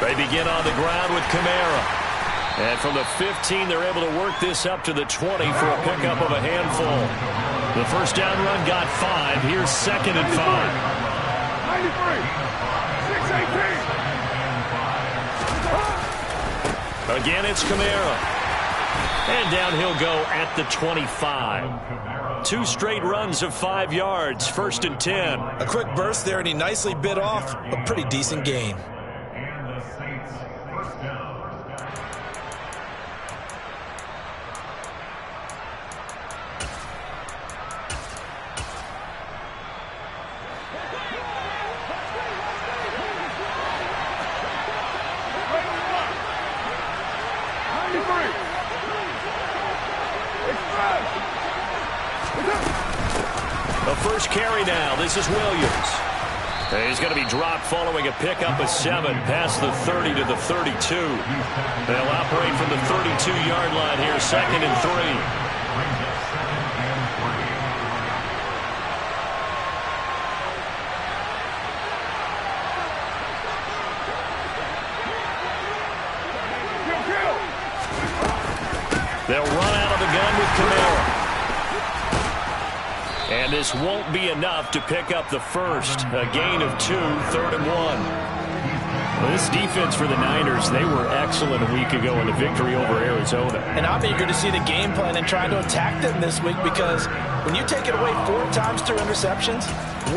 They begin on the ground with Kamara. And from the 15, they're able to work this up to the 20 for a pickup of a handful. The first down run got 5. Here's 2nd and 5. 93. 6-18. Again, it's Kamara. And down he'll go at the 25. 2 straight runs of 5 yards. 1st and 10. A quick burst there, and he nicely bit off a pretty decent gain. The first carry now. This is Williams. He's going to be dropped following a pickup of 7 past the 30 to the 32. They'll operate from the 32-yard line here, 2nd and 3. They'll run out of the gun with Kamara. And this won't be enough to pick up the first. A gain of 2, 3rd and 1. Well, this defense for the Niners, they were excellent a week ago in the victory over Arizona. And I'm eager to see the game plan and try to attack them this week, because when you take it away 4 times through interceptions,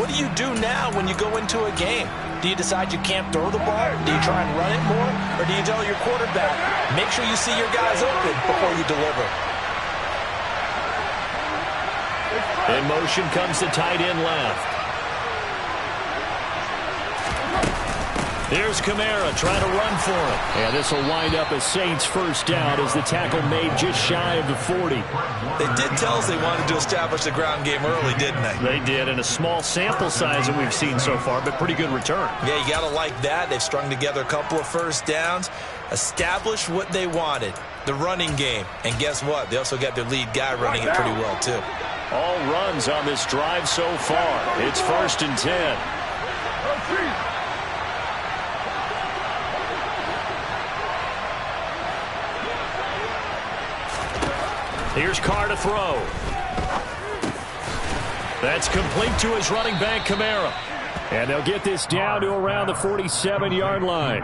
what do you do now when you go into a game? Do you decide you can't throw the ball? Do you try and run it more? Or do you tell your quarterback, make sure you see your guys open before you deliver? In motion comes the tight end left. Here's Kamara trying to run for it. And this will wind up a Saints first down as the tackle made just shy of the 40. They did tell us they wanted to establish the ground game early, didn't they? They did, in a small sample size that we've seen so far, but pretty good return. Yeah, you got to like that. They've strung together a couple of first downs, established what they wanted, the running game. And guess what? They also got their lead guy running it pretty well, too. All runs on this drive so far. It's 1st and 10. Here's Carr to throw. That's complete to his running back, Kamara. And they'll get this down to around the 47-yard line.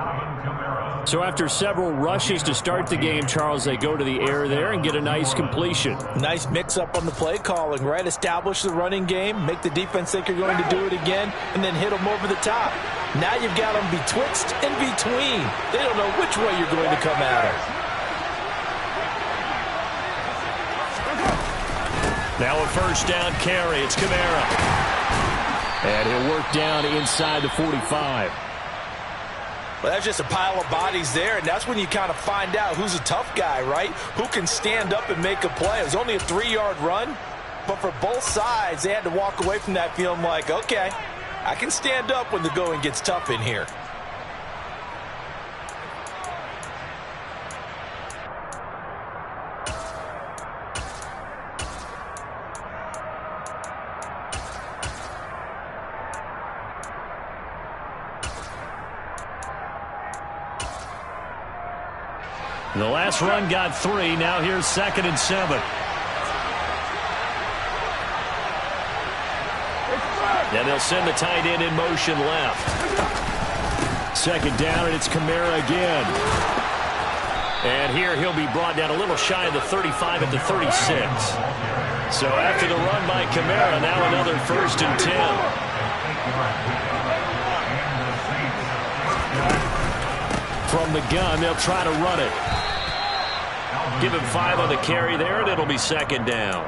So after several rushes to start the game, Charles, they go to the air there and get a nice completion. Nice mix-up on the play calling, right? Establish the running game, make the defense think you're going to do it again, and then hit them over the top. Now you've got them betwixt and between. They don't know which way you're going to come at them. Now a first down carry. It's Kamara. And he'll work down inside the 45. Well, that's just a pile of bodies there, and that's when you kind of find out who's a tough guy, right? Who can stand up and make a play. It was only a 3-yard run, but for both sides, they had to walk away from that feeling like, okay, I can stand up when the going gets tough in here. The last run got 3. Now here's 2nd and 7. And they'll send the tight end in motion left. 2nd down, and it's Kamara again. And here he'll be brought down a little shy of the 35 at the 36. So after the run by Kamara, now another 1st and 10. From the gun, they'll try to run it. Give him 5 on the carry there, and it'll be 2nd down.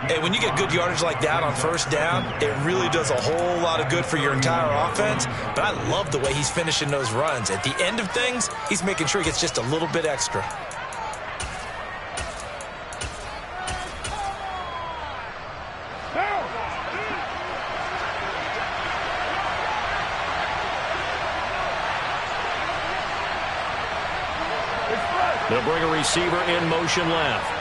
Hey, when you get good yardage like that on first down, it really does a whole lot of good for your entire offense. But I love the way he's finishing those runs. At the end of things, he's making sure he gets just a little bit extra. They'll bring a receiver in motion left.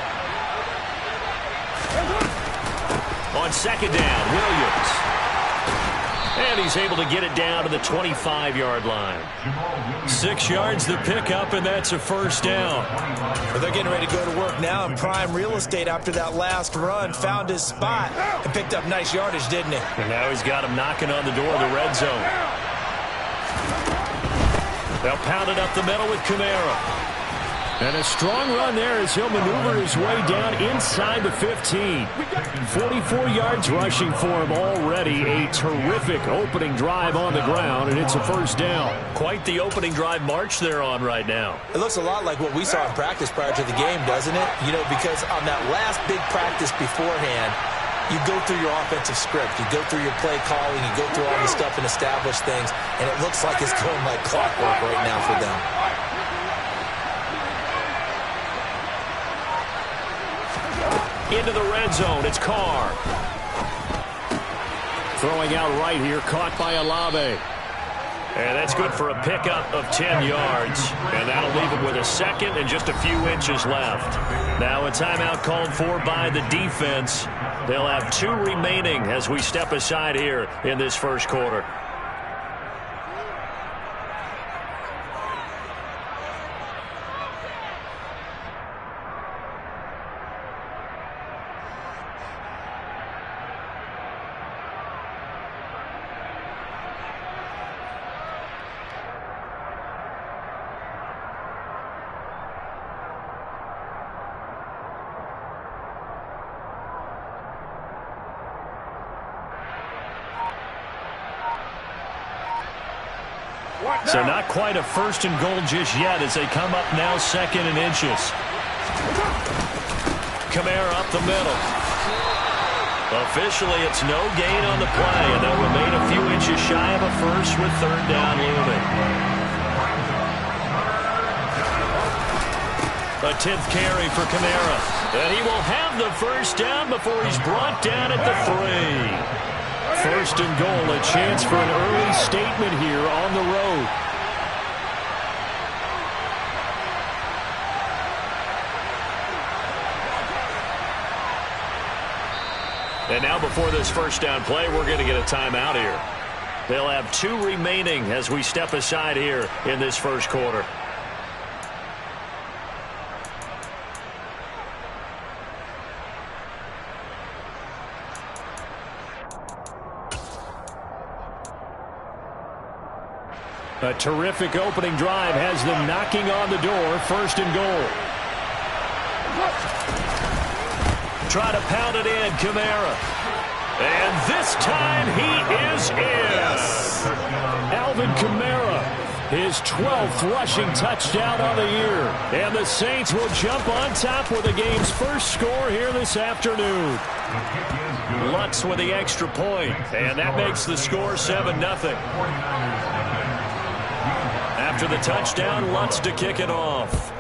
On 2nd down, Williams. And he's able to get it down to the 25-yard line. 6 yards the pickup, and that's a first down. Well, they're getting ready to go to work now in prime real estate after that last run. Found his spot and picked up nice yardage, didn't he? And now he's got him knocking on the door of the red zone. They'll pound it up the middle with Kamara. And a strong run there as he'll maneuver his way down inside the 15. 44 yards rushing for him already. A terrific opening drive on the ground, and it's a first down. Quite the opening drive march they're on right now. It looks a lot like what we saw in practice prior to the game, doesn't it? You know, because on that last big practice beforehand, you go through your offensive script. You go through your play calling. You go through all the stuff and establish things. And it looks like it's going like clockwork right now for them. Into the red zone, it's Carr. Throwing out right here, caught by Olave. And that's good for a pickup of 10 yards. And that'll leave him with a second and just a few inches left. Now a timeout called for by the defense. They'll have 2 remaining as we step aside here in this first quarter. So not quite a first and goal just yet as they come up now second and inches. Kamara up the middle. Officially, it's no gain on the play, and they'll remain a few inches shy of a first with third down looming. A 10th carry for Kamara. And he will have the first down before he's brought down at the 3. First and goal, a chance for an early statement here on the road. And now before this first down play, we're going to get a timeout here. They'll have 2 remaining as we step aside here in this first quarter. A terrific opening drive has them knocking on the door. First and goal. Try to pound it in, Kamara. And this time he is in. Yes. Alvin Kamara, his 12th rushing touchdown on the year. And the Saints will jump on top with the game's first score here this afternoon. Lutz with the extra point, and that makes the score 7-0. After the touchdown, Lutz to kick it off.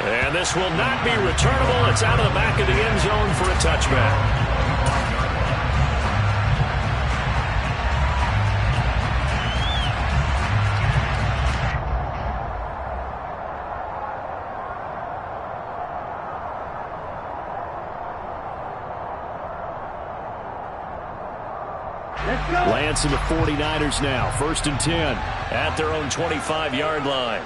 And this will not be returnable. It's out of the back of the end zone for a touchback. Lance and the 49ers now. First and 10. At their own 25-yard line.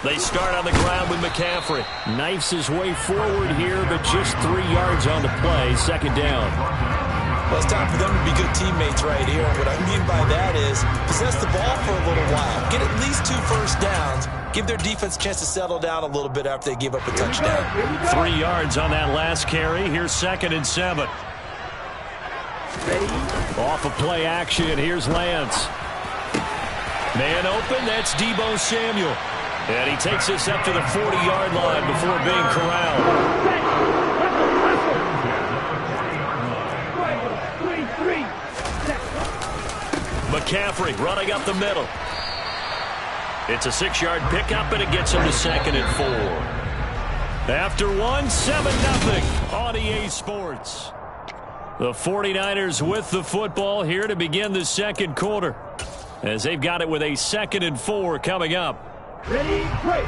They start on the ground with McCaffrey. Knifes his way forward here, but just 3 yards on the play. Second down. Well, it's time for them to be good teammates right here. What I mean by that is possess the ball for a little while. Get at least 2 first downs. Give their defense a chance to settle down a little bit after they give up a touchdown. 3 yards on that last carry. Here's 2nd and 7. Off of play action, here's Lance. Man open, that's Deebo Samuel. And he takes us up to the 40-yard line before being corralled. McCaffrey running up the middle. It's a 6-yard pickup, and it gets him to 2nd and 4. After 1, 7-0 on EA Sports. The 49ers with the football here to begin the second quarter, as they've got it with a 2nd and 4 coming up. Ready, break.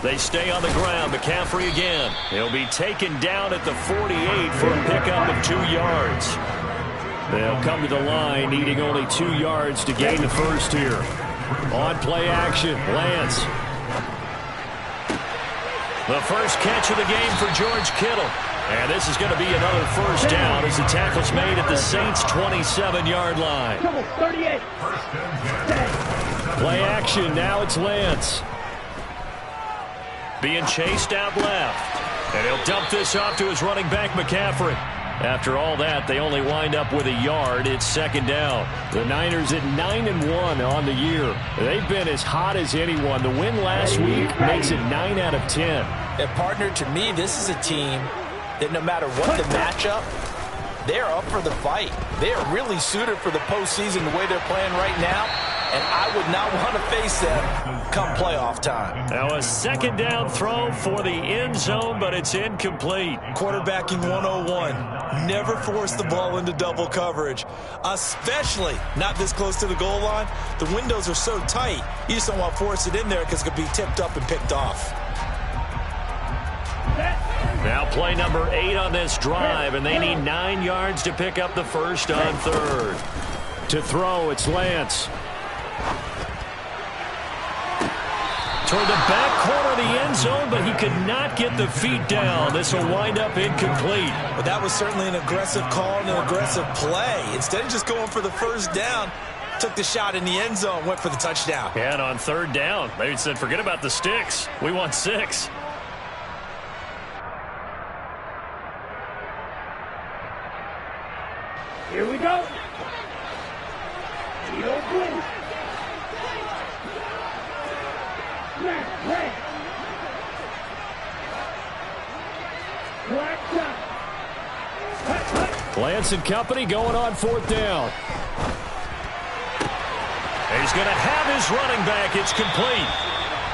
They stay on the ground. McCaffrey again. He'll be taken down at the 48 for a pickup of 2 yards. They'll come to the line needing only 2 yards to gain the first here. On play action, Lance. The first catch of the game for George Kittle. And this is going to be another first down as the tackle's made at the Saints' 27-yard line. Play action, now it's Lance. Being chased out left. And he'll dump this off to his running back, McCaffrey. After all that, they only wind up with a yard. It's second down. The Niners at 9-1 on the year. They've been as hot as anyone. The win last week makes it 9 out of 10. And partner, to me, this is a team that no matter what the matchup, they're up for the fight. They are really suited for the postseason the way they're playing right now. And I would not want to face them come playoff time. Now a second down throw for the end zone, but it's incomplete. Quarterbacking 101. Never force the ball into double coverage, especially not this close to the goal line. The windows are so tight, you just don't want to force it in there because it could be tipped up and picked off. Now play number 8 on this drive, and they need 9 yards to pick up the first on third. To throw, it's Lance. Toward the back corner of the end zone, but he could not get the feet down. This will wind up incomplete. But that was certainly an aggressive call and an aggressive play. Instead of just going for the first down, took the shot in the end zone, went for the touchdown. And on third down, they said, forget about the sticks. We want 6. Here we go. Lance and company going on fourth down. He's going to have his running back. It's complete.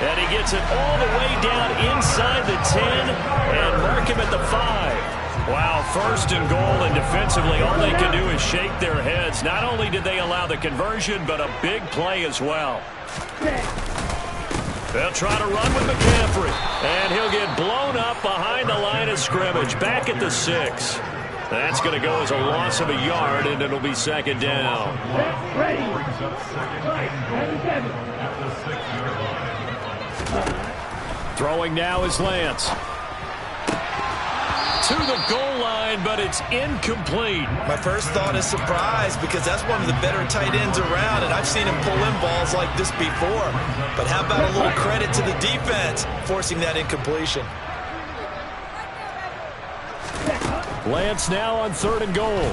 And he gets it all the way down inside the 10 and mark him at the 5. Wow, first and goal, and defensively all they can do is shake their heads. Not only did they allow the conversion, but a big play as well. They'll try to run with McCaffrey, and he'll get blown up behind the line of scrimmage, back at the 6. That's going to go as a loss of a yard, and it'll be second down. Throwing now is Lance. To the goal line, but it's incomplete. My first thought is surprise because that's one of the better tight ends around, and I've seen him pull in balls like this before. But how about a little credit to the defense forcing that incompletion? Lance now on third and goal.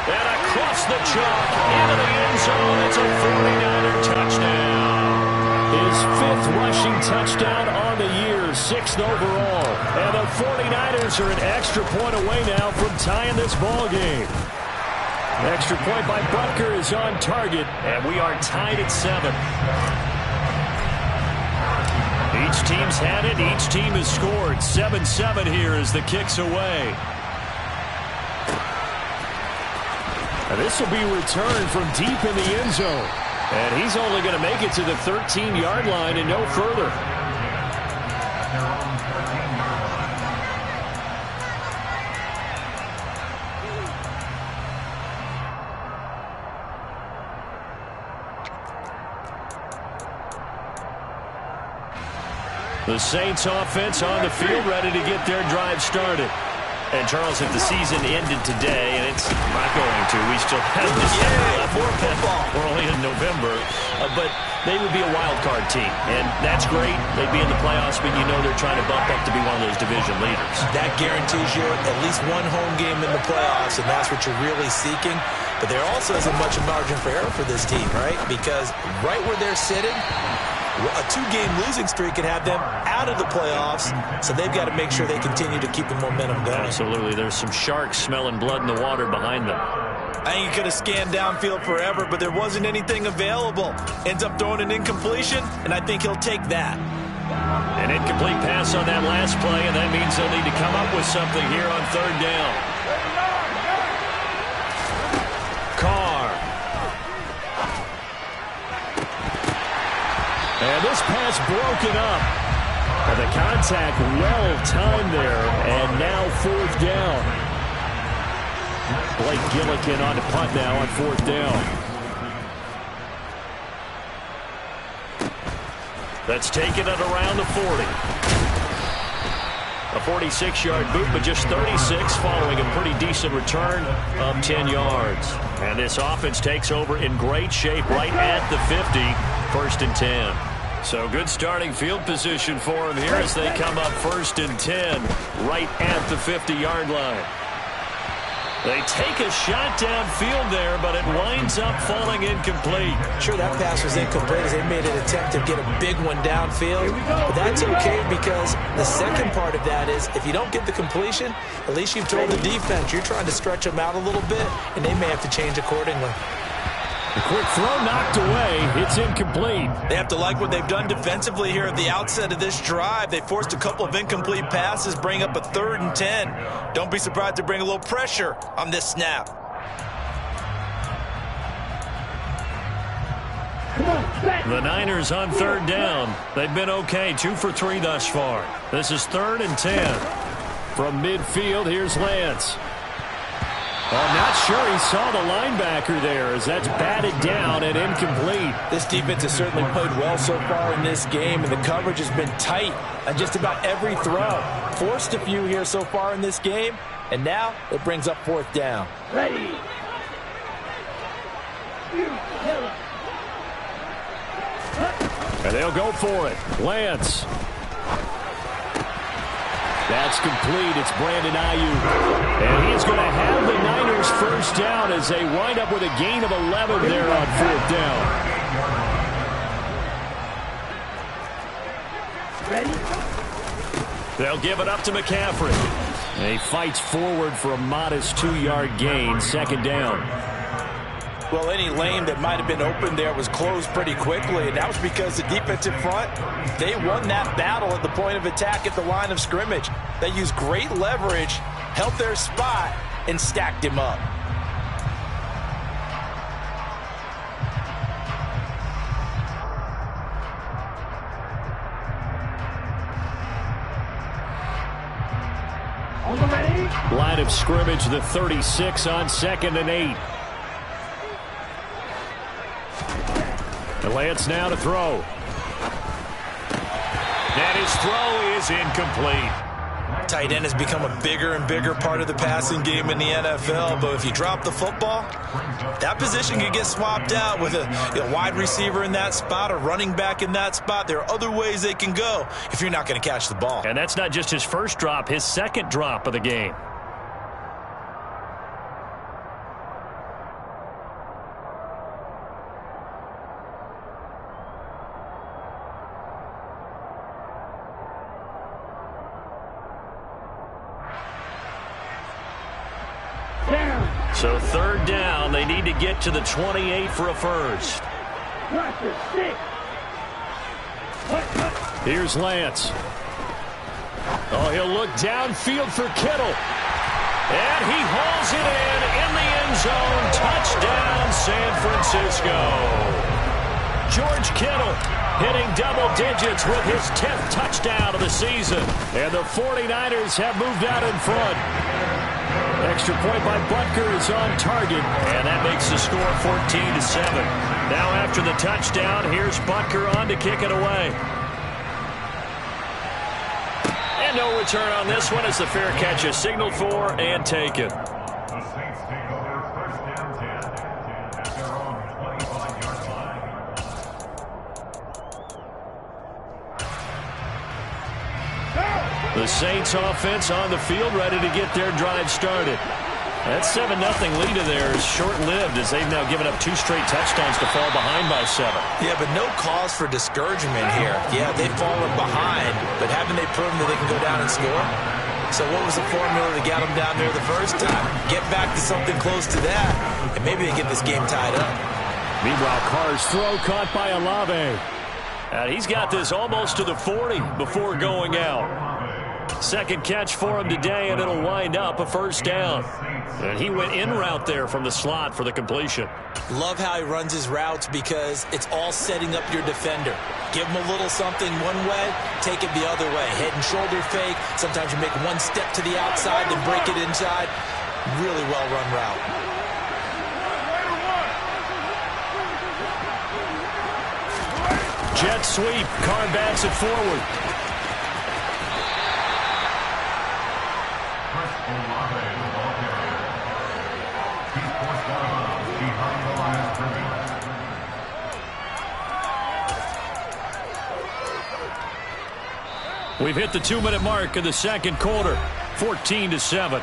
And across the chalk into the end zone. It's a 49er touchdown. His 5th rushing touchdown on the year, 6th overall. And the 49ers are an extra point away now from tying this ball game. Extra point by Butker is on target, and we are tied at 7. Each team's had it. Each team has scored. 7-7 here as the kick's away. And this will be returned from deep in the end zone. And he's only going to make it to the 13-yard line and no further. The Saints offense on the field, ready to get their drive started. And, Charles, if the season ended today, and it's not going to, we still have December left. More football. We're only in November. But they would be a wild card team. And that's great. They'd be in the playoffs, but you know they're trying to bump up to be one of those division leaders. That guarantees you at least one home game in the playoffs, and that's what you're really seeking. But there also isn't much margin for error for this team, right? Because right where they're sitting, a 2-game losing streak could have them out of the playoffs, so they've got to make sure they continue to keep the momentum going. Absolutely. There's some sharks smelling blood in the water behind them. I think he could have scanned downfield forever, but there wasn't anything available. Ends up throwing an incompletion, and I think he'll take that. An incomplete pass on that last play, and that means they'll need to come up with something here on third down. Carr. And this pass broken up. And the contact well timed there. And now 4th down. Blake Gillikin on the punt now on 4th down. That's taken it around the 40. A 46-yard boot, but just 36 following a pretty decent return of 10 yards. And this offense takes over in great shape right at the 50, 1st and 10. So good starting field position for them here as they come up 1st and 10 right at the 50-yard line. They take a shot downfield there, but it winds up falling incomplete. Sure, that pass was incomplete as they made an attempt to get a big one downfield. But that's okay because the second part of that is if you don't get the completion, at least you've told the defense you're trying to stretch them out a little bit, and they may have to change accordingly. The quick throw knocked away. It's incomplete. They have to like what they've done defensively here at the outset of this drive. They forced a couple of incomplete passes, bring up a 3rd and 10. Don't be surprised to bring a little pressure on this snap. The Niners on 3rd down. They've been okay, 2 for 3 thus far. This is 3rd and 10. From midfield, here's Lance. I'm not sure he saw the linebacker there as that's batted down and incomplete. This defense has certainly played well so far in this game, and the coverage has been tight on just about every throw. Forced a few here so far in this game, and now it brings up 4th down. Ready. And they'll go for it. Lance. That's complete. It's Brandon Ayuk. And he's going to have the Niners 1st down as they wind up with a gain of 11 there on 4th down. Ready? They'll give it up to McCaffrey. And he fights forward for a modest 2-yard gain, 2nd down. Well, any lane that might have been open there was closed pretty quickly, and that was because the defensive front, they won that battle at the point of attack at the line of scrimmage. They used great leverage, held their spot, and stacked him up. Line of scrimmage, the 36 on 2nd and 8. And Lance now to throw. And his throw is incomplete. Tight end has become a bigger and bigger part of the passing game in the NFL, but if you drop the football, that position can get swapped out with a wide receiver in that spot, a running back in that spot. There are other ways they can go if you're not going to catch the ball. And that's not just his first drop, his 2nd drop of the game. So 3rd down, they need to get to the 28 for a first. Here's Lance. Oh, he'll look downfield for Kittle. And he hauls it in the end zone. Touchdown, San Francisco. George Kittle hitting double digits with his 10th touchdown of the season. And the 49ers have moved out in front. Extra point by Butker is on target, and that makes the score 14-7. Now after the touchdown, here's Butker on to kick it away. And no return on this one as the fair catch is signaled for and taken. The Saints offense on the field ready to get their drive started. That 7-0 lead of theirs is short-lived as they've now given up 2 straight touchdowns to fall behind by 7. Yeah, but no cause for discouragement here. Yeah, they've fallen behind, but haven't they proven that they can go down and score? So what was the formula that got them down there the first time? Get back to something close to that, and maybe they get this game tied up. Meanwhile, Carr's throw caught by Olave. And he's got this almost to the 40 before going out. Second catch for him today, and it'll wind up a first down. And he went in route there from the slot for the completion. Love how he runs his routes because it's all setting up your defender. Give him a little something one way, take it the other way. Head and shoulder fake. Sometimes you make one step to the outside, then break it inside. Really well-run route. Jet sweep. Carr backs it forward. We've hit the 2-minute mark of the second quarter. 14-7.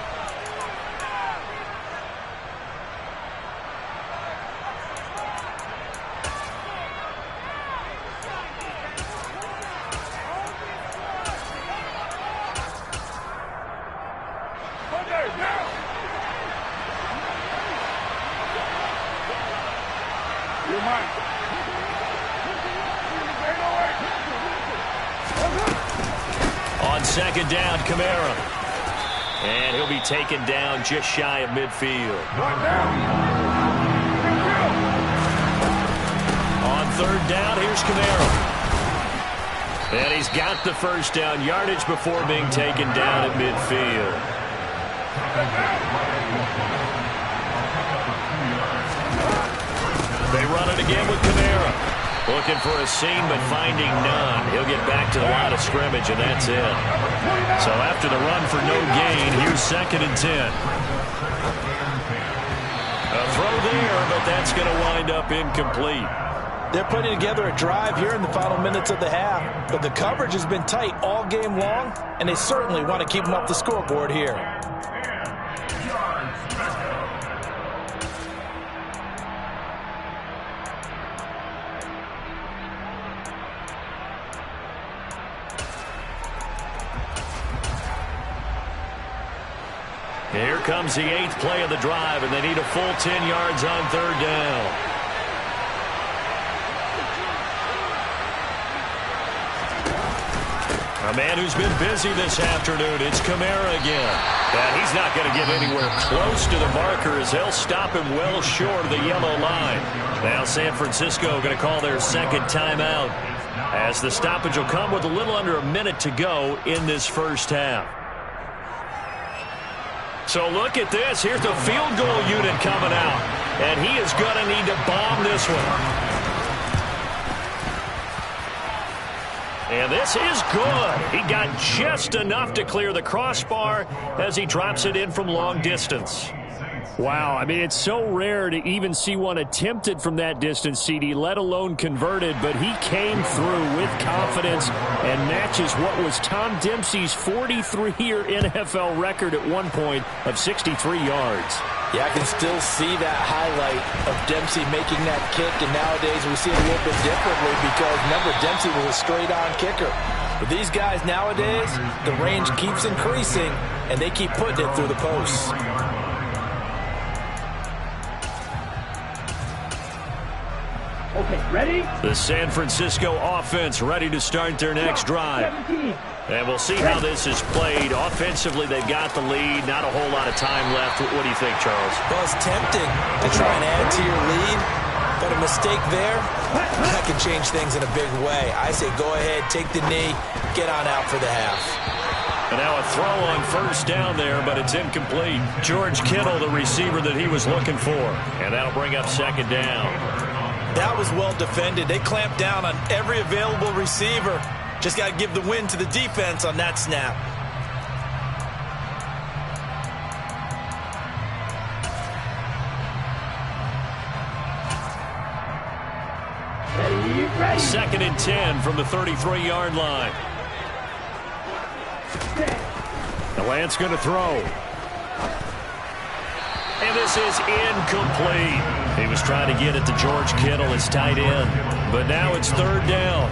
On second down, Kamara. And he'll be taken down just shy of midfield. On third down, here's Kamara. And he's got the first down yardage before being taken down at midfield. They run it again with Kamara. Looking for a seam, but finding none. He'll get back to the line of scrimmage, and that's it. So after the run for no gain, here's 2nd and 10. A throw there, but that's going to wind up incomplete. They're putting together a drive here in the final minutes of the half, but the coverage has been tight all game long, and they certainly want to keep them off the scoreboard here. Here comes the 8th play of the drive, and they need a full 10 yards on third down. A man who's been busy this afternoon, it's Kamara again. And he's not going to get anywhere close to the marker as they'll stop him well short of the yellow line. Now San Francisco going to call their second timeout as the stoppage will come with a little under a minute to go in this first half. So look at this. Here's the field goal unit coming out. And he is going to need to bomb this one. And this is good. He got just enough to clear the crossbar as he drops it in from long distance. Wow, I mean, it's so rare to even see one attempted from that distance, CD, let alone converted, but he came through with confidence and matches what was Tom Dempsey's 43-year NFL record at one point of 63 yards. Yeah, I can still see that highlight of Dempsey making that kick, and nowadays we see it a little bit differently because, remember, Dempsey was a straight-on kicker. But these guys nowadays, the range keeps increasing, and they keep putting it through the posts. Okay, ready? The San Francisco offense ready to start their next drive. And we'll see how this is played. Offensively, they've got the lead. Not a whole lot of time left. What do you think, Charles? Well, it's tempting to try and add to your lead, but a mistake there, that can change things in a big way. I say go ahead, take the knee, get on out for the half. And now a throw on first down there, but it's incomplete. George Kittle, the receiver that he was looking for. And that'll bring up second down. That was well defended. They clamped down on every available receiver. Just got to give the win to the defense on that snap. Ready. 2nd and 10 from the 33-yard line. The Lance going to throw. And this is incomplete. He was trying to get it to George Kittle, his tight end. But now it's third down.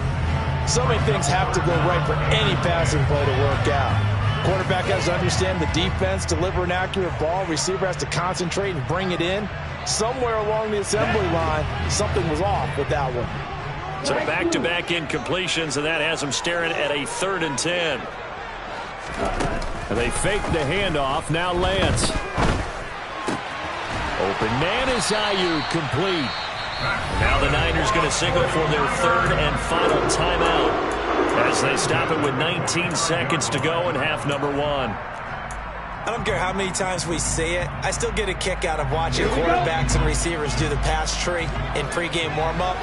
So many things have to go right for any passing play to work out. Quarterback has to understand the defense, deliver an accurate ball. Receiver has to concentrate and bring it in. Somewhere along the assembly line, something was off with that one. So back-to-back incompletions, and that has him staring at a 3rd and 10. And they fake the handoff. Now Lance. Open man is Ayuk, complete. Now the Niners going to signal for their third and final timeout as they stop it with 19 seconds to go in half number one. I don't care how many times we say it, I still get a kick out of watching quarterbacks and receivers do the pass tree in pregame warm-up.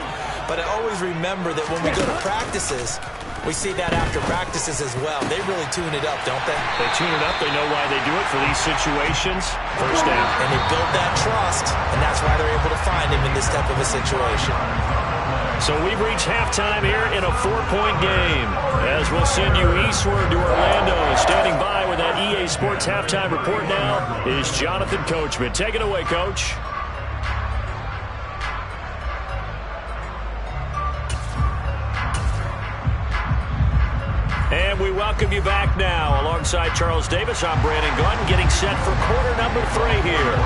But I always remember that when we go to practices, we see that after practices as well. They really tune it up, don't they? They tune it up. They know why they do it for these situations. First down. And they build that trust, and that's why they're able to find him in this type of a situation. So we've reached halftime here in a 4-point game. As we'll send you eastward to Orlando. Standing by with that EA Sports halftime report now is Jonathan Coachman. Take it away, Coach. And we welcome you back now. Alongside Charles Davis, I'm Brandon Gaudin, getting set for quarter number 3 here.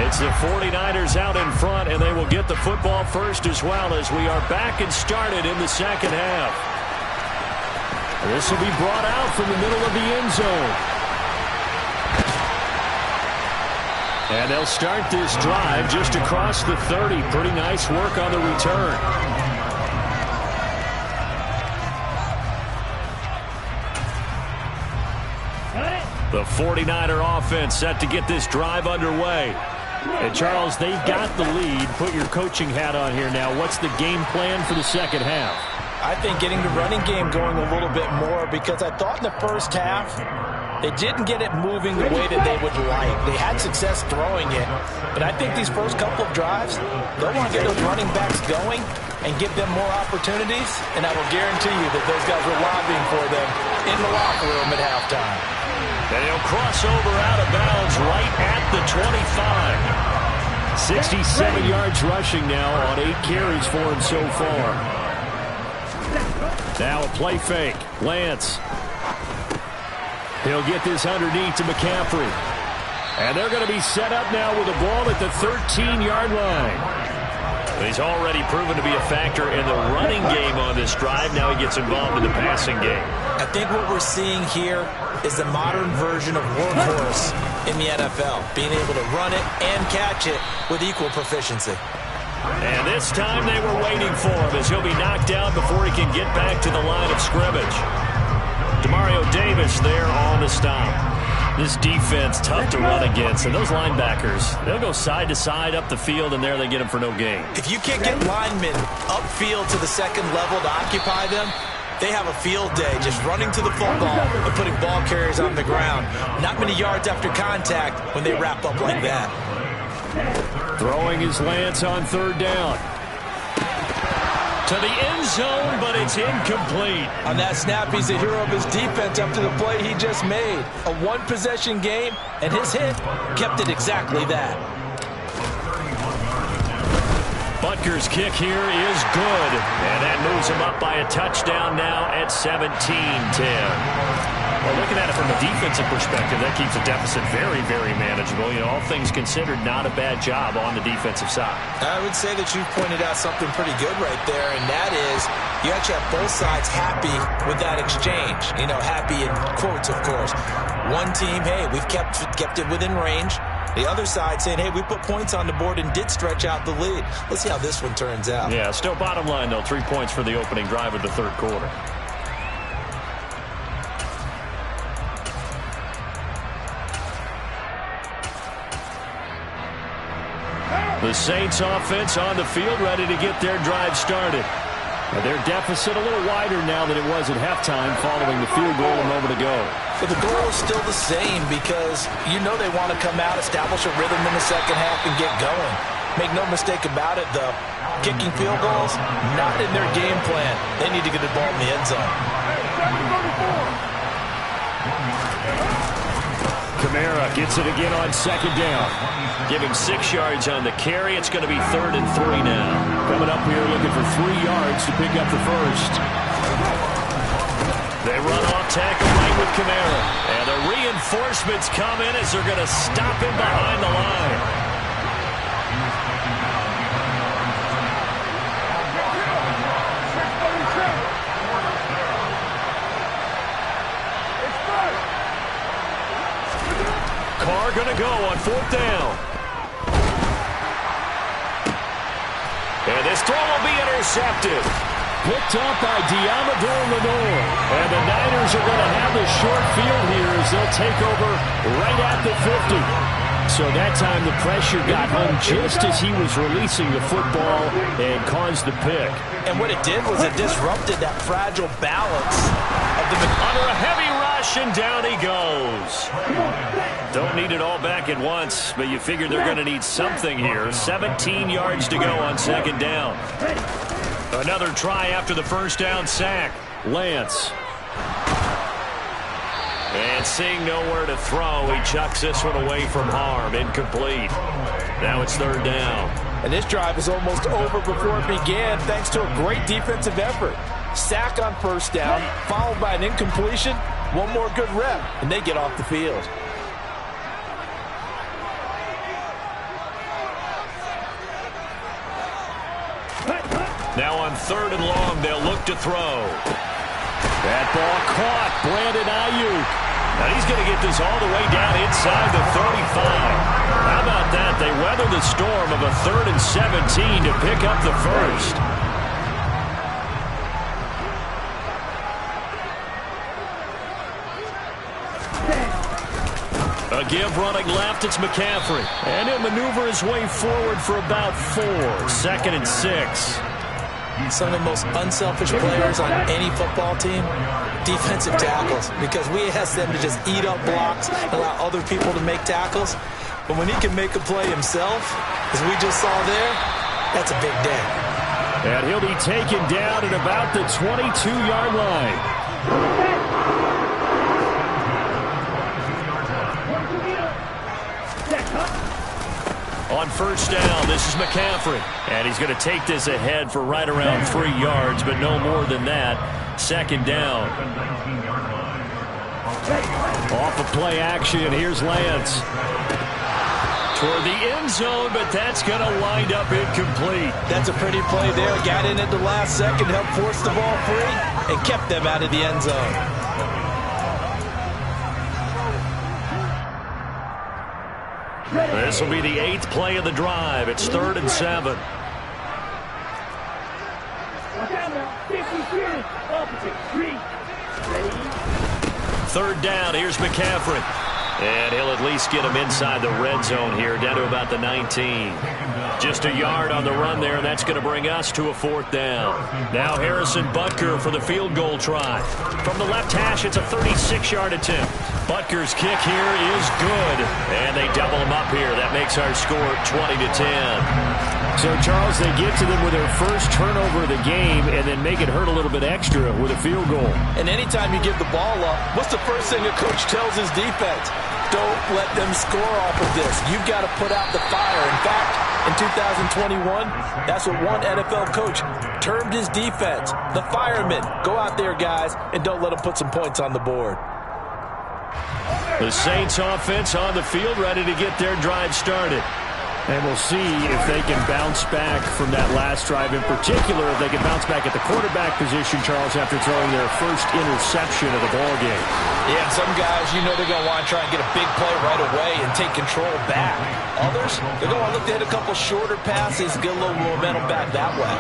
It's the 49ers out in front, and they will get the football first as well as we are back and started in the second half. This will be brought out from the middle of the end zone. And they'll start this drive just across the 30. Pretty nice work on the return. The 49er offense set to get this drive underway. And, Charles, they've got the lead. Put your coaching hat on here now. What's the game plan for the second half? I think getting the running game going a little bit more, because I thought in the first half they didn't get it moving the way that they would like. They had success throwing it. But I think these first couple of drives, they'll want to get those running backs going and give them more opportunities. And I will guarantee you that those guys were lobbying for them in the locker room at halftime. And he'll cross over out of bounds right at the 25. 67 yards rushing now on 8 carries for him so far. Now a play fake. Lance. He'll get this underneath to McCaffrey. And they're going to be set up now with the ball at the 13-yard line. He's already proven to be a factor in the running game on this drive. Now he gets involved in the passing game. I think what we're seeing here is the modern version of workhorse in the NFL, being able to run it and catch it with equal proficiency. And this time they were waiting for him as he'll be knocked down before he can get back to the line of scrimmage. Demario Davis there on the stop. This defense tough to run against, and those linebackers, they'll go side to side up the field, and there they get him for no gain. If you can't get linemen upfield to the second level to occupy them, they have a field day just running to the football and putting ball carriers on the ground. Not many yards after contact when they wrap up like that. Throwing his Lance on third down. To the end zone, but it's incomplete. On that snap, he's the hero of his defense after the play he just made. A one-possession game, and his hit kept it exactly that. Butker's kick here is good, and that moves him up by a touchdown now at 17-10. Well, looking at it from a defensive perspective, that keeps the deficit very, very manageable. You know, all things considered, not a bad job on the defensive side. I would say that you pointed out something pretty good right there, and that is you actually have both sides happy with that exchange. You know, happy in quotes, of course. One team, hey, we've kept it within range. The other side saying, hey, we put points on the board and did stretch out the lead. Let's see how this one turns out. Yeah, still bottom line, though, 3 points for the opening drive of the third quarter. The Saints offense on the field ready to get their drive started. Their deficit a little wider now than it was at halftime following the field goal a moment ago. But the goal is still the same because you know they want to come out, establish a rhythm in the second half, and get going. Make no mistake about it, though. Kicking field goals, not in their game plan. They need to get the ball in the end zone. Kamara gets it again on second down. Give him 6 yards on the carry. It's going to be 3rd and 3 now. Coming up here looking for 3 yards to pick up the first. They run off tackle right with Kamara. And the reinforcements come in as they're going to stop him behind the line. Carr going to go on 4th down. And this throw will be intercepted. Picked up by Diamador Lenore. And the Niners are going to have the short field here as they'll take over right at the 50. So that time the pressure got home just as he was releasing the football and caused the pick. And what it did was it disrupted that fragile balance of the under a heavy rush, and down he goes. Don't need it all back at once, but you figure they're going to need something here. 17 yards to go on 2nd down. Another try after the 1st down sack. Lance. And seeing nowhere to throw, he chucks this one away from harm. Incomplete. Now it's 3rd down. And this drive is almost over before it began thanks to a great defensive effort. Sack on 1st down, followed by an incompletion. One more good rep, and they get off the field. Now on 3rd and long, they'll look to throw. That ball caught. Brandon Ayuk. Now he's going to get this all the way down inside the 35. How about that? They weather the storm of a 3rd and 17 to pick up the 1st. A give running left, it's McCaffrey. And he'll maneuver his way forward for about 4. 2nd and 6. Some of the most unselfish players on any football team, defensive tackles, because we ask them to just eat up blocks, allow other people to make tackles. But when he can make a play himself, as we just saw there, that's a big day. And he'll be taken down at about the 22-yard line. On 1st down, this is McCaffrey. And he's going to take this ahead for right around 3 yards, but no more than that. 2nd down. Off of play action, here's Lance. Toward the end zone, but that's going to wind up incomplete. That's a pretty play there. Got in at the last second, helped force the ball free, and kept them out of the end zone. This will be the 8th play of the drive. It's 3rd and 7. 3rd down. Here's McCaffrey. And he'll at least get him inside the red zone here, down to about the 19. Just a yard on the run there, and that's going to bring us to a 4th down. Now Harrison Butker for the field goal try. From the left hash, it's a 36-yard attempt. Butker's kick here is good, and they double him up here. That makes our score 20-10. So, Charles, they get to them with their first turnover of the game and then make it hurt a little bit extra with a field goal. And anytime you give the ball up, what's the first thing a coach tells his defense? Don't let them score off of this. You've got to put out the fire. In fact, in 2021, that's what one NFL coach termed his defense, the firemen. Go out there, guys, and don't let them put some points on the board. The Saints offense on the field, ready to get their drive started. And we'll see if they can bounce back from that last drive. In particular, if they can bounce back at the quarterback position, Charles, after throwing their first interception of the ballgame. Yeah, and some guys, you know they're going to want to try and get a big play right away and take control back. Others, they're going to look to hit a couple shorter passes, get a little momentum back that way.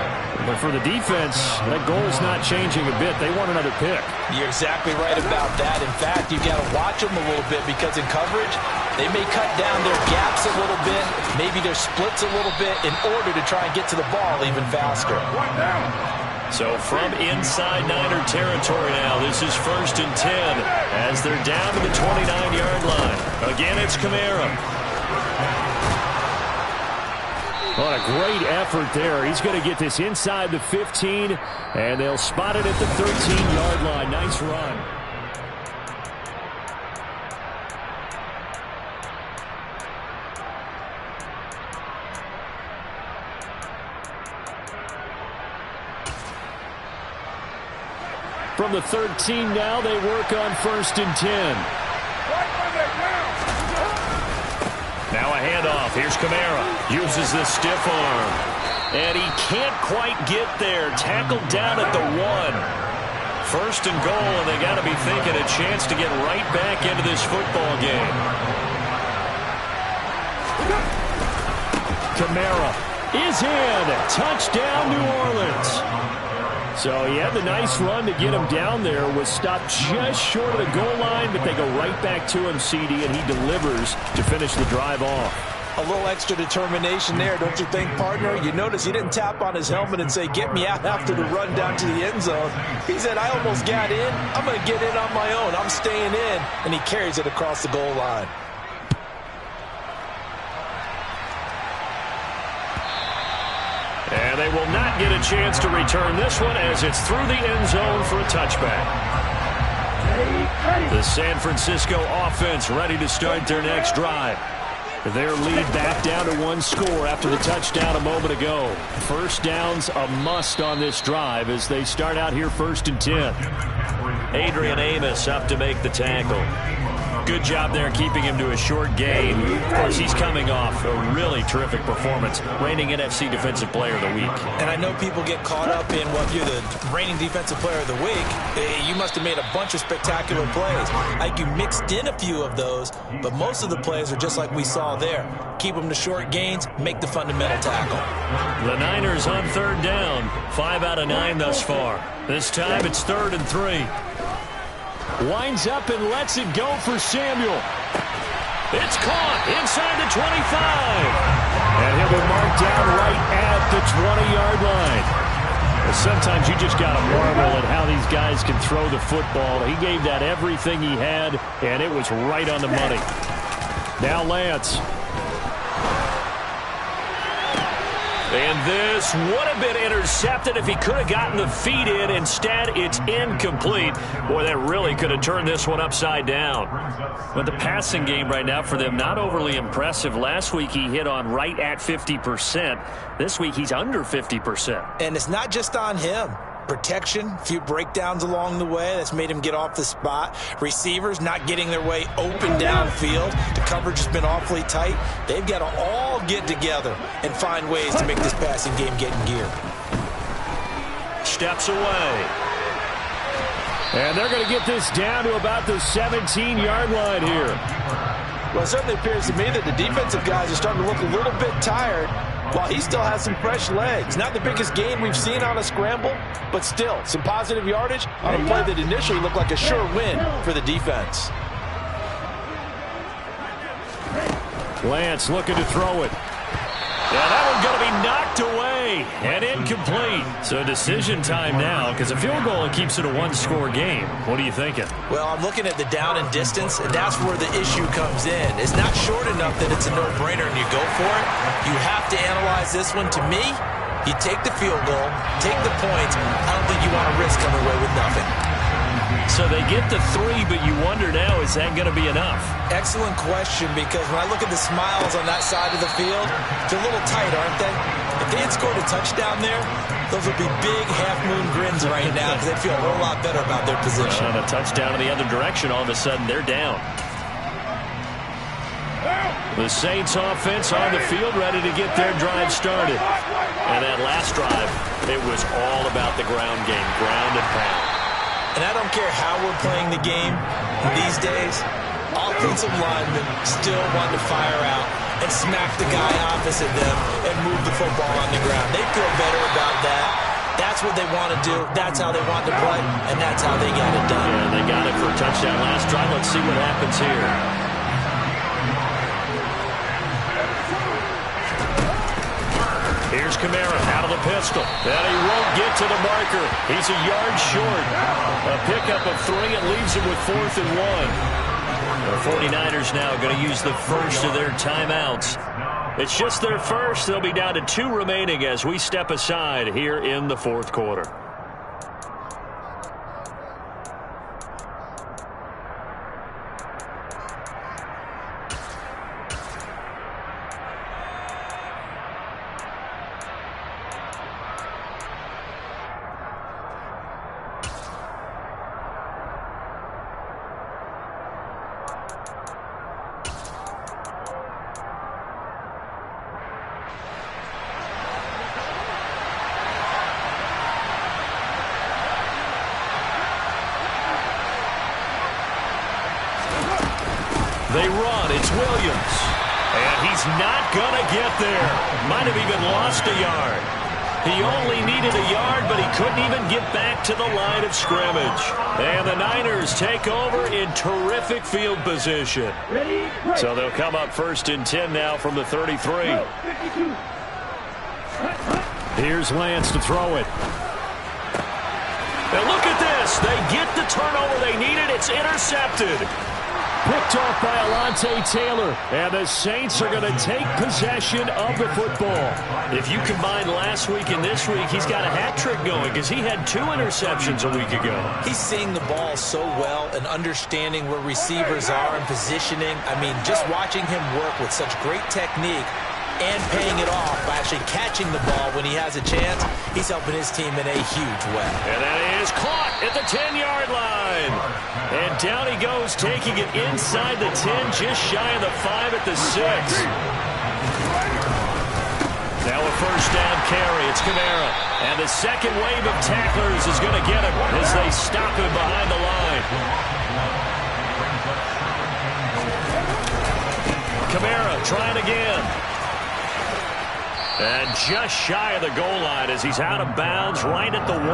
But for the defense, that goal's not changing a bit. They want another pick. You're exactly right about that. In fact, you've got to watch them a little bit because in coverage, they may cut down their gaps a little bit, maybe their splits a little bit in order to try and get to the ball even faster. So from inside Niner territory now, this is 1st and 10 as they're down to the 29-yard line. Again, it's Kamara. What a great effort there. He's going to get this inside the 15, and they'll spot it at the 13-yard line. Nice run. From the 13 now, they work on 1st and 10. Now a handoff. Here's Kamara. Uses the stiff arm. And he can't quite get there. Tackled down at the 1. 1st and goal, and they got to be thinking a chance to get right back into this football game. Kamara is in. Touchdown, New Orleans. So he had the nice run to get him down there. Was stopped just short of the goal line, but they go right back to him, CD, and he delivers to finish the drive off. A little extra determination there, don't you think, partner? You notice he didn't tap on his helmet and say, get me out after the run down to the end zone. He said, I almost got in. I'm going to get in on my own. I'm staying in. And he carries it across the goal line. And they will not get a chance to return this one as it's through the end zone for a touchback. The San Francisco offense ready to start their next drive. Their lead back down to one score after the touchdown a moment ago. First down's a must on this drive as they start out here 1st and 10. Adrian Amos up to make the tackle. Good job there keeping him to a short gain. Of course, he's coming off a really terrific performance, reigning NFC Defensive Player of the Week. And I know people get caught up in what you're the reigning Defensive Player of the Week. You must have made a bunch of spectacular plays. Like you mixed in a few of those, but most of the plays are just like we saw there. Keep them to short gains, make the fundamental tackle. The Niners on 3rd down. 5 out of 9 thus far. This time it's 3rd and 3. Winds up and lets it go for Samuel. It's caught inside the 25. And he'll be marked down right at the 20-yard line. Well, sometimes you just got to marvel at how these guys can throw the football. He gave that everything he had, and it was right on the money. Now Lance. And this would have been intercepted if he could have gotten the feet in. Instead, it's incomplete. Boy, that really could have turned this one upside down. But the passing game right now for them, not overly impressive. Last week, he hit on right at 50%. This week, he's under 50%. And it's not just on him. Protection, a few breakdowns along the way that's made him get off the spot. Receivers not getting their way open downfield. The coverage has been awfully tight. They've got to all get together and find ways to make this passing game get in gear. Steps away. And they're going to get this down to about the 17-yard line here. Well, it certainly appears to me that the defensive guys are starting to look a little bit tired, while he still has some fresh legs. Not the biggest gain we've seen on a scramble, but still some positive yardage on a play that initially looked like a sure win for the defense. Lance looking to throw it. Yeah, that one's going to be knocked away and incomplete. So decision time now because a field goal keeps it a one-score game. What are you thinking? Well, I'm looking at the down and distance, and that's where the issue comes in. It's not short enough that it's a no-brainer and you go for it. You have to analyze this one. To me, you take the field goal, take the points. I don't think you want to risk coming away with nothing. So they get the 3, but you wonder now, is that going to be enough? Excellent question, because when I look at the smiles on that side of the field, they're a little tight, aren't they? If they had scored a touchdown there, those would be big half-moon grins right now because they'd feel a whole lot better about their position. On a touchdown in the other direction, all of a sudden they're down. The Saints offense on the field ready to get their drive started. And that last drive, it was all about the ground game, ground and pound. And I don't care how we're playing the game these days, offensive linemen still want to fire out and smack the guy opposite them and move the football on the ground. They feel better about that. That's what they want to do. That's how they want to play, and that's how they got it done. Yeah, they got it for a touchdown last drive. Let's see what happens here. Here's Kamara out of the pistol. And he won't get to the marker. He's a yard short. A pickup of 3. It leaves him with 4th and 1. The 49ers now going to use the first of their timeouts. It's just their first. They'll be down to 2 remaining as we step aside here in the 4th quarter. They run. It's Williams. And he's not going to get there. Might have even lost a yard. He only needed a yard, but he couldn't even get back to the line of scrimmage. And the Niners take over in terrific field position. So they'll come up 1st and 10 now from the 33. Here's Lance to throw it. Now look at this. They get the turnover they needed. It's intercepted. Picked off by Alontae Taylor. And the Saints are going to take possession of the football. If you combine last week and this week, he's got a hat trick going because he had 2 interceptions a week ago. He's seeing the ball so well and understanding where receivers are and positioning. I mean, just watching him work with such great technique and paying it off by actually catching the ball when he has a chance, he's helping his team in a huge way. And that is caught at the 10-yard line. And down he goes, taking it inside the 10, just shy of the 5 at the 6. Now a first down carry. It's Kamara. And the second wave of tacklers is going to get him as they stop him behind the line. Kamara trying again. And just shy of the goal line as he's out of bounds right at the 1.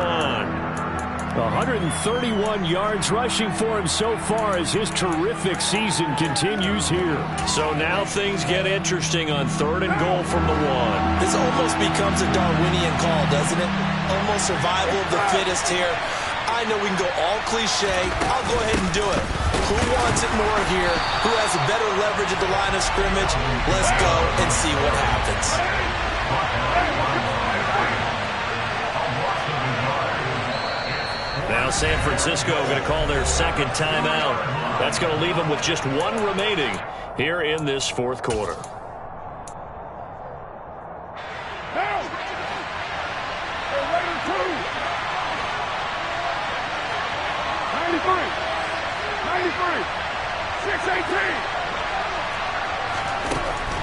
131 yards rushing for him so far as his terrific season continues here. So now things get interesting on 3rd and goal from the 1. This almost becomes a Darwinian call, doesn't it? Almost survival of the fittest here. I know we can go all cliche. I'll go ahead and do it. Who wants it more here? Who has a better leverage at the line of scrimmage? Let's go and see what happens. Now San Francisco going to call their second timeout. That's going to leave them with just 1 remaining here in this 4th quarter.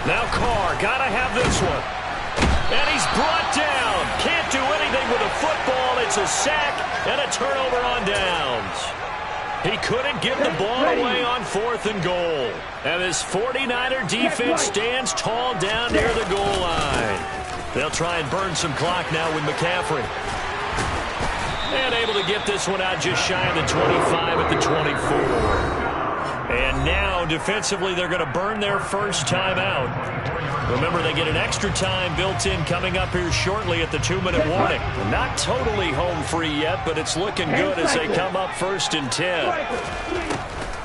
Now Carr, gotta have this one. And he's brought down. Can't do anything with a football. It's a sack and a turnover on downs. He couldn't get the ball away on 4th and goal. And this 49er defense stands tall down near the goal line. They'll try and burn some clock now with McCaffrey. And able to get this one out just shy of the 25 at the 24. And now, defensively, they're going to burn their first timeout. Remember, they get an extra time built in coming up here shortly at the 2-minute warning. Not totally home free yet, but it's looking good as they come up 1st and 10.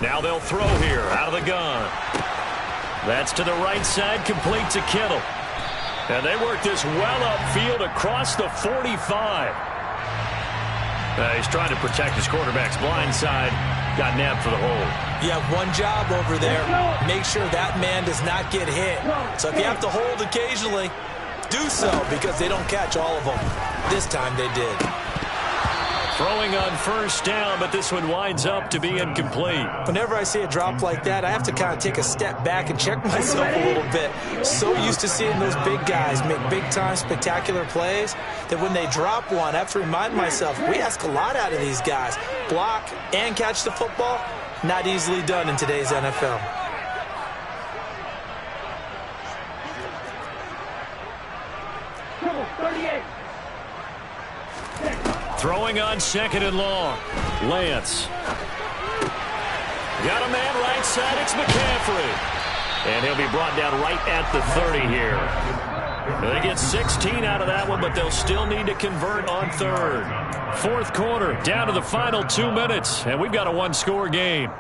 Now they'll throw here out of the gun. That's to the right side, complete to Kittle. And they work this well upfield across the 45. He's trying to protect his quarterback's blind side. Got nabbed for the hold. You have one job over there. Make sure that man does not get hit. So if you have to hold occasionally, do so because they don't catch all of them. This time they did. Throwing on first down, but this one winds up to be incomplete. Whenever I see a drop like that, I have to kind of take a step back and check myself a little bit. So used to seeing those big guys make big-time spectacular plays that when they drop one, I have to remind myself, we ask a lot out of these guys. Block and catch the football, not easily done in today's NFL. Throwing on 2nd and long. Lance. Got a man right side. It's McCaffrey. And he'll be brought down right at the 30 here. They get 16 out of that one, but they'll still need to convert on 3rd. 4th quarter, down to the final 2 minutes, and we've got a 1-score game.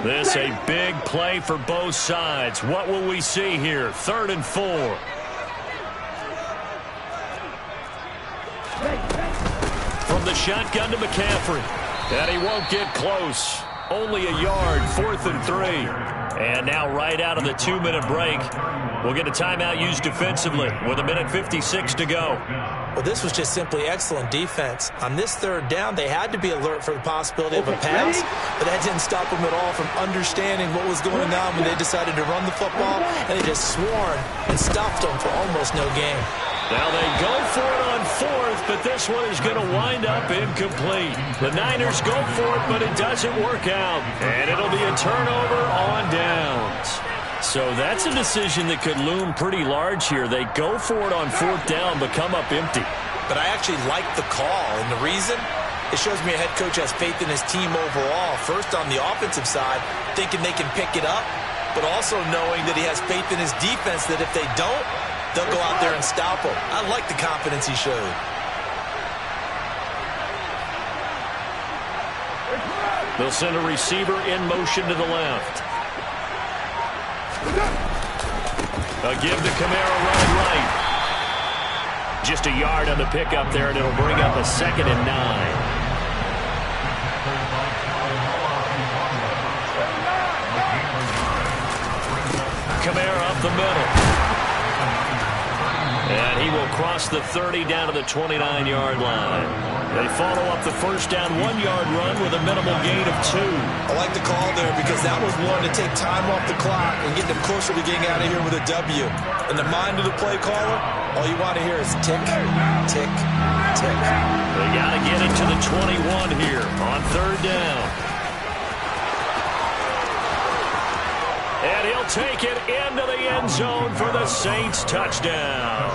This a big play for both sides. What will we see here? 3rd and 4. From the shotgun to McCaffrey. And he won't get close. Only a yard, 4th and 3. And now right out of the 2-minute break, we'll get a timeout used defensively with 1:56 to go. Well, this was just simply excellent defense. On this 3rd down, they had to be alert for the possibility of a pass, but that didn't stop them at all from understanding what was going on when they decided to run the football, and they just swarmed and stuffed them for almost no gain. Now they go for it on fourth, but this one is going to wind up incomplete. The Niners go for it, but it doesn't work out. And it'll be a turnover on downs. So that's a decision that could loom pretty large here. They go for it on fourth down, but come up empty. But I actually like the call, and the reason? It shows me a head coach has faith in his team overall. First, on the offensive side, thinking they can pick it up, but also knowing that he has faith in his defense that if they don't, they'll go out there and stop him. I like the confidence he showed. They'll send a receiver in motion to the left. A give to Kamara running right. Just a yard on the pickup there, and it'll bring up a 2nd and 9. Kamara up the middle. And he will cross the 30 down to the 29-yard line. They follow up the first down 1-yard run with a minimal gain of 2. I like the call there because that was one to take time off the clock and get them closer to getting out of here with a W. In the mind of the play caller, all you want to hear is tick, tick, tick. They got to get it to the 21 here on third down. And he'll take it into the end zone for the Saints touchdown.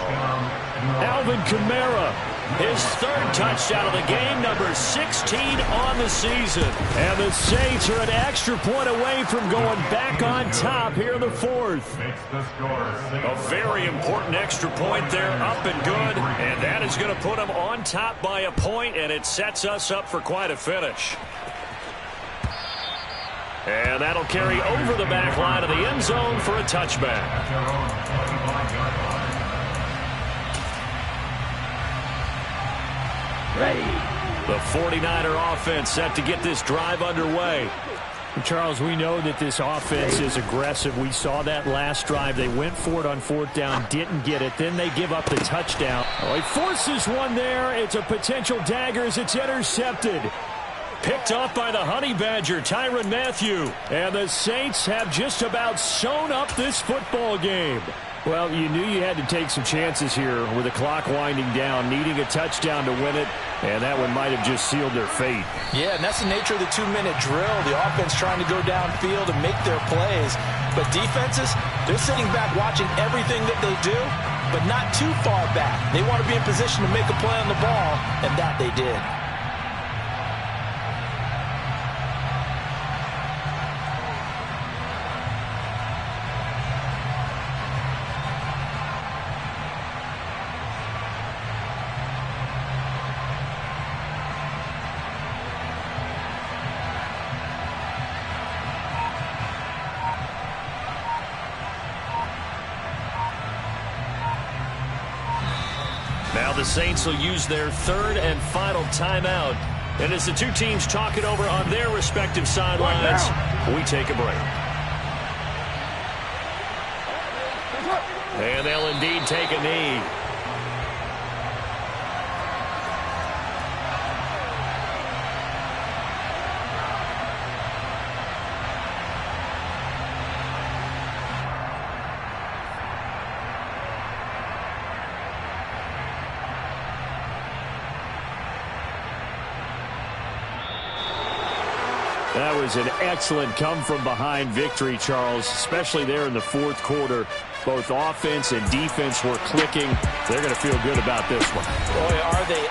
Alvin Kamara, his 3rd touchdown of the game, number 16 on the season. And the Saints are an extra point away from going back on top here in the 4th. A very important extra point there, up and good. And that is going to put them on top by a point, and it sets us up for quite a finish. And that'll carry over the back line of the end zone for a touchback. Ready. The 49er offense set to get this drive underway. Charles, we know that this offense is aggressive. We saw that last drive. They went for it on fourth down, didn't get it. Then they give up the touchdown. Oh, he forces one there. It's a potential dagger as it's intercepted. Picked off by the Honey Badger, Tyrann Mathieu. And the Saints have just about sewn up this football game. Well, you knew you had to take some chances here with the clock winding down, needing a touchdown to win it, and that one might have just sealed their fate. Yeah, and that's the nature of the 2-minute drill. The offense trying to go downfield and make their plays. But defenses, they're sitting back watching everything that they do, but not too far back. They want to be in position to make a play on the ball, and that they did. Now the Saints will use their 3rd and final timeout. And as the two teams talk it over on their respective sidelines, we take a break. And they'll indeed take a knee. That was an excellent come-from-behind victory, Charles, especially there in the 4th quarter. Both offense and defense were clicking. They're going to feel good about this one. Boy, are they